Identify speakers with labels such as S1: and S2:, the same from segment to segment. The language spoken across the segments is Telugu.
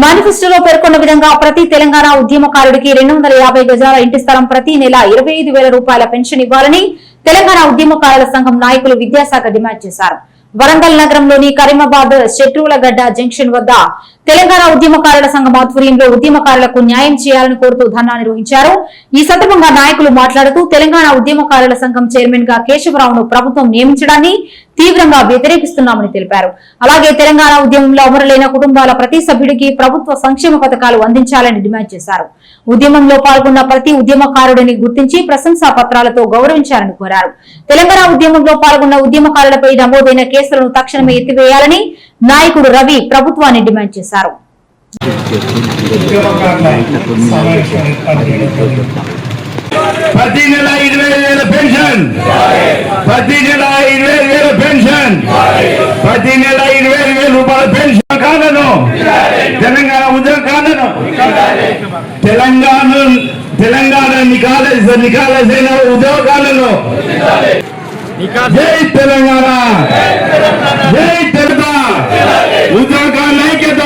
S1: మేనిఫెస్టోలో పేర్కొన్న విధంగా ప్రతి తెలంగాణ ఉద్యమకారుడికి 250 గజాల ఇంటి స్థలం, ప్రతి నెల 25,000 రూపాయల పెన్షన్ ఇవ్వాలని తెలంగాణ ఉద్యమకారుల సంఘం నాయకులు విద్యాశాఖ డిమాండ్ చేశారు. వరంగల్ నగరంలోని కరీమాబాద్ శెట్రులగడ్డ జంక్షన్ వద్ద తెలంగాణ ఉద్యమకారుల సంఘం ఆధ్వర్యంలో ఉద్యమకారులకు న్యాయం చేయాలని కోరుతూ ధర్నా నిర్వహించారు. ఈ సందర్భంగా నాయకులు మాట్లాడుతూ తెలంగాణ ఉద్యమకారుల సంఘం చైర్మన్ గా కేశవరావును ప్రభుత్వం నియమించడాన్ని తీవ్రంగా వ్యతిరేకిస్తున్నామని తెలిపారు. అలాగే తెలంగాణ ఉద్యమంలో అమరులైన కుటుంబాల ప్రతి సభ్యుడికి ప్రభుత్వ సంక్షేమ పథకాలు అందించాలని డిమాండ్ చేశారు. ఉద్యమంలో పాల్గొన్న ప్రతి ఉద్యమకారుడిని గుర్తించి ప్రశంసా పత్రాలతో గౌరవించాలని కోరారు. తెలంగాణ ఉద్యమంలో పాల్గొన్న ఉద్యమకారులపై నమోదైన కేసులను తక్షణమే ఎత్తివేయాలని నాయకుడు రవి ప్రభుత్వాన్ని డిమాండ్ చేశారు.
S2: ప్రతి నెల 20,000 పెన్షన్, ప్రతి నెల 20,000 పెన్షన్, ప్రతి నెల 20,000 రూపాయల పెన్షన్ కాలను తెలంగాణ ఉద్యోగాలను తెలంగాణ నికాలైన ఉద్యోగాలను జై తెలంగాణ, జై తెలంగాణ, ఉద్యోగాల ఐక్యత,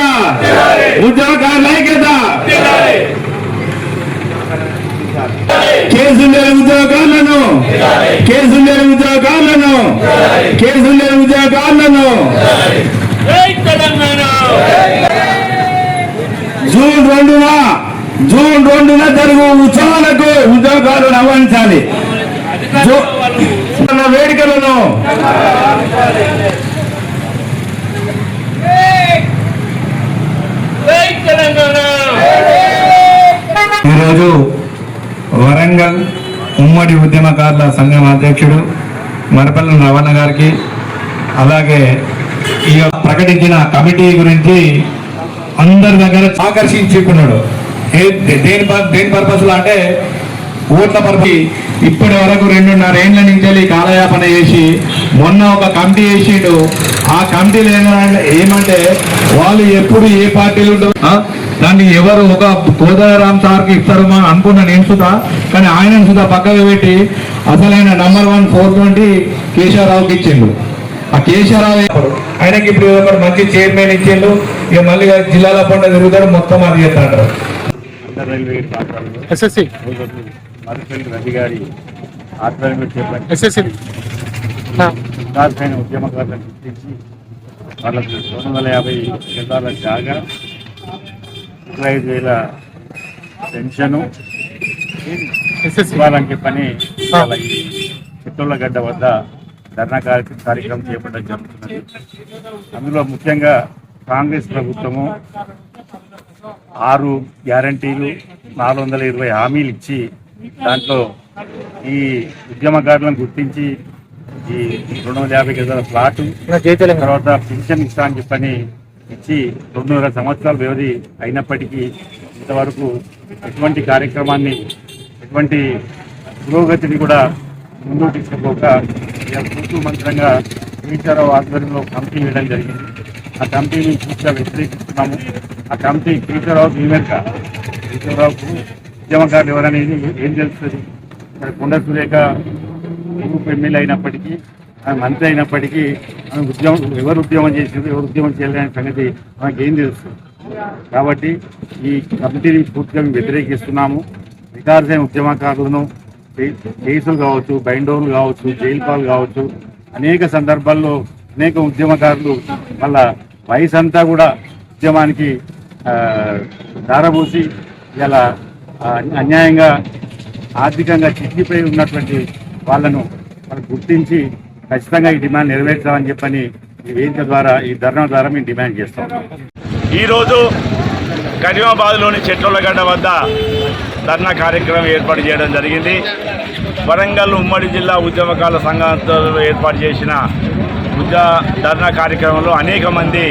S2: ఉద్యోగాల ఐక్యత. కేసులేని ఉద్యోగాలను, కేసులేని ఉద్యోగాలను, కేసులేని ఉద్యోగాలను జూన్ 2న జరుగు ఉత్సవాలకు ఉద్యోగాలను ఆహ్వానించాలి. వేడుకలను ఈరోజు వరంగల్ ఉమ్మడి ఉద్యమకారుల సంఘం అధ్యక్షుడు మరపల్లి రవణ గారికి, అలాగే ఈ ప్రకటించిన కమిటీ గురించి అందరి దగ్గర ఆకర్షించుకున్నాడు. దేని పర్పస్ లో అంటే ఓట్ల పర్పస్. ఇప్పటి వరకు 2.5 ఏళ్ల నుంచి కాలయాపన చేసి మొన్న ఒక కమిటీ వేసిండు. ఆ కమిటీలు ఏమంటే వాళ్ళు ఎప్పుడు ఏ పార్టీలు దాన్ని ఎవరు ఒక కోదండరామ్ సార్కి ఇస్తారో అనుకున్న నేను సుధా, కానీ ఆయన సుధా పక్కగా పెట్టి అసలైన నంబర్ 1 420 కేశవరావుకి ఇచ్చిండు. ఆ కేశవరావు ఆయనకి ఇప్పుడు ఒక మంచి చైర్మన్ ఇచ్చిండు. ఇక మళ్ళీ జిల్లాల పంట తిరుగుతాడు, మొత్తం అది చేస్తాడు.
S3: రవి గారి ఆధ్వర్యంలో చేపట్టిన ఉద్యమకారులను గుర్తించి వాళ్ళకు 250 గజాల జాగా, 25,000 పెన్షను ఇవ్వాలని చెప్పని ఈ చిత్తూర్లగడ్డ వద్ద ధర్నా కార్యక్రమం చేపట్టడం జరుగుతున్నది. అందులో ముఖ్యంగా కాంగ్రెస్ ప్రభుత్వము 6 గ్యారంటీలు, 420 హామీలు ఇచ్చి దాంట్లో ఈ ఉద్యమకారులను గుర్తించి ఈ 250 గజాల ప్లాటు, తర్వాత పెన్షన్ ఇస్తా అని చెప్పని ఇచ్చి 200 సంవత్సరాల వ్యవధి అయినప్పటికీ ఇంతవరకు ఎటువంటి కార్యక్రమాన్ని, ఎటువంటి పురోగతిని కూడా ముందుకు తీసుకుపోక పూర్తి మంత్రంగా కేసీఆర్ ఆధ్వర్యంలో కమిటీ వేయడం జరిగింది. ఆ కమిటీని పూర్తిగా వ్యతిరేకిస్తున్నాము. ఆ కమిటీ కేసీఆర్ ఈమెక కేసీఆర్కు ఉద్యమకారులు ఎవరనేది ఏం తెలుస్తుంది? కొండ సురేఖ గ్రూప్ ఎమ్మెల్యే అయినప్పటికీ, ఆమె మంత్రి అయినప్పటికీ ఆమె ఎవరు ఉద్యమం చేసింది, ఎవరు ఉద్యమం చేయలేని సంగతి మనకి ఏం తెలుస్తుంది? కాబట్టి ఈ కమిటీని పూర్తిగా మేము వ్యతిరేకిస్తున్నాము. రికార్డ్స్ ఉద్యమకారులను కేసులు కావచ్చు, బైండోర్లు కావచ్చు, జైలు పాలు కావచ్చు, అనేక సందర్భాల్లో అనేక ఉద్యమకారులు వాళ్ళ వయసు అంతా కూడా ఉద్యమానికి దారబోసి ఇలా అన్యాయంగా ఆర్థికంగా చిక్కిపోయి ఉన్నటువంటి వాళ్ళను గుర్తించి ఖచ్చితంగా ఈ డిమాండ్ నెరవేర్చాలని చెప్పని ఈ వేదిక ద్వారా, ఈ ధర్నా ద్వారా మేము డిమాండ్ చేస్తాం.
S4: ఈరోజు కరీమాబాద్లోని చెట్లగడ్డ వద్ద ధర్నా కార్యక్రమం ఏర్పాటు చేయడం జరిగింది. వరంగల్ ఉమ్మడి జిల్లా ఉద్యమకారుల సంఘంతో ఏర్పాటు చేసిన ధర్నా కార్యక్రమంలో అనేక మంది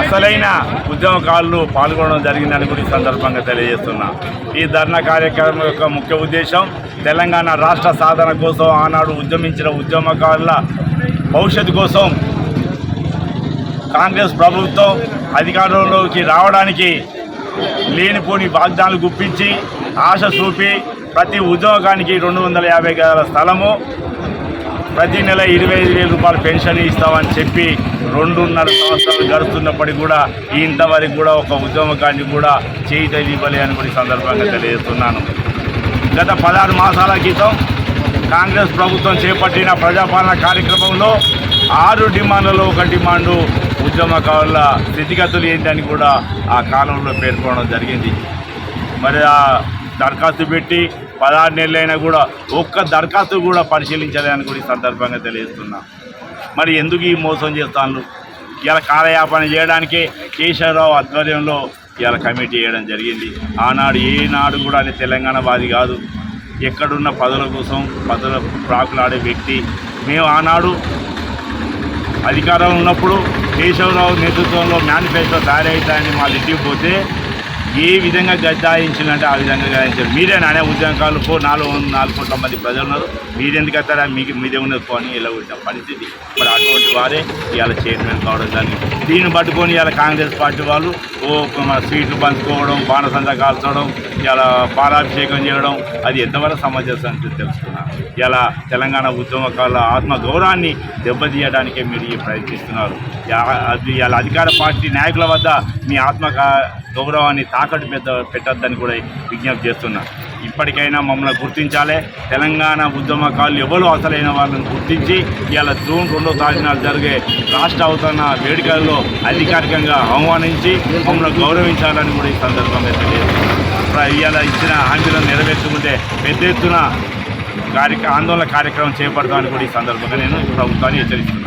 S4: అసలైన ఉద్యమకారులు పాల్గొనడం జరిగిందని కూడా ఈ సందర్భంగా తెలియజేస్తున్నా. ఈ ధర్నా కార్యక్రమం యొక్క ముఖ్య ఉద్దేశం తెలంగాణ రాష్ట్ర సాధన కోసం ఆనాడు ఉద్యమించిన ఉద్యమకారుల భవిష్యత్తు కోసం కాంగ్రెస్ ప్రభుత్వం అధికారంలోకి రావడానికి లేనిపోని వాగ్దానాలు గుప్పించి ఆశ చూపి ప్రతి ఉద్యోగానికి 250 గజాల స్థలము, ప్రతి నెల 25,000 రూపాయల పెన్షన్ ఇస్తామని చెప్పి 2.5 సంవత్సరాలు గడుస్తున్నప్పటికీ కూడా ఇంతవరకు కూడా ఒక ఉద్యమకాన్ని కూడా చేయి ఇవ్వలే అని కూడా ఈ సందర్భంగా తెలియజేస్తున్నాను. గత 16 మాసాల క్రితం కాంగ్రెస్ ప్రభుత్వం చేపట్టిన ప్రజాపాలన కార్యక్రమంలో 6 డిమాండ్లలో ఒక డిమాండు ఉద్యమకారుల స్థితిగతులు ఏంటని కూడా ఆ కాలంలో పేర్కొనడం జరిగింది. మరి ఆ దరఖాస్తు పెట్టి 16 నెలలైనా కూడా ఒక్క దరఖాస్తు కూడా పరిశీలించలేదని కూడా ఈ సందర్భంగా తెలియజేస్తున్నా. మరి ఎందుకు ఈ మోసం చేస్తాను? ఇలా కాలయాపన చేయడానికే కేశవరావు ఆధ్వర్యంలో ఇలా కమిటీ చేయడం జరిగింది. ఆనాడు ఏనాడు కూడా అని తెలంగాణ వాది కాదు, ఎక్కడున్న పదవుల కోసం పదవుల ప్రాకులాడే వ్యక్తి. మేము ఆనాడు అధికారంలో ఉన్నప్పుడు కేశవరావు నేతృత్వంలో మేనిఫెస్టో తయారవుతాయని మా ఇంటికి పోతే ఏ విధంగా గద్దాయించినంటే ఆ విధంగా గద్దాయించారు. మీరే నానే ఉద్యమకాలు 4 కోట్ల మంది ప్రజలు ఉన్నారు, మీరెందుకు వస్తారా, మీదే ఉన్నది పోని ఇలా వచ్చిన పరిస్థితి. మరి అటువంటి వారే ఇవాళ చైర్మన్ కావడం జరిగింది. దీన్ని పట్టుకొని ఇవాళ కాంగ్రెస్ పార్టీ వాళ్ళు స్వీట్లు పంచుకోవడం, బాణసంచ కాల్చడం, ఇలా పాలాభిషేకం చేయడం అది ఎంతవరకు సమంజసం తెలుసుకున్నాను. ఇలా తెలంగాణ ఉద్యమకారుల ఆత్మగౌరవాన్ని దెబ్బతీయడానికే మీరు ప్రయత్నిస్తున్నారు. అది ఇలా అధికార పార్టీ నాయకుల వద్ద మీ గౌరవాన్ని తాకట్టు పెట్టద్దని కూడా విజ్ఞప్తి చేస్తున్నా. ఇప్పటికైనా మమ్మల్ని గుర్తించాలి. తెలంగాణ ఉద్యమకారులు ఎవరు అసలైన వాళ్ళని గుర్తించి ఇవాళ జూన్ 2వ తారీఖున జరిగే రాష్ట్ర అవతరణ వేడుకల్లో అధికారికంగా ఆహ్వానించి మమ్మల్ని గౌరవించాలని కూడా ఈ సందర్భంగా తెలియజేస్తున్నాం. ఇవాళ ఇచ్చిన హామీలను నెరవేర్చుకుంటే పెద్ద ఎత్తున ఆందోళన కార్యక్రమం చేపడతామని కూడా ఈ సందర్భంగా నేను ప్రభుత్వాన్ని హెచ్చరిస్తున్నాను.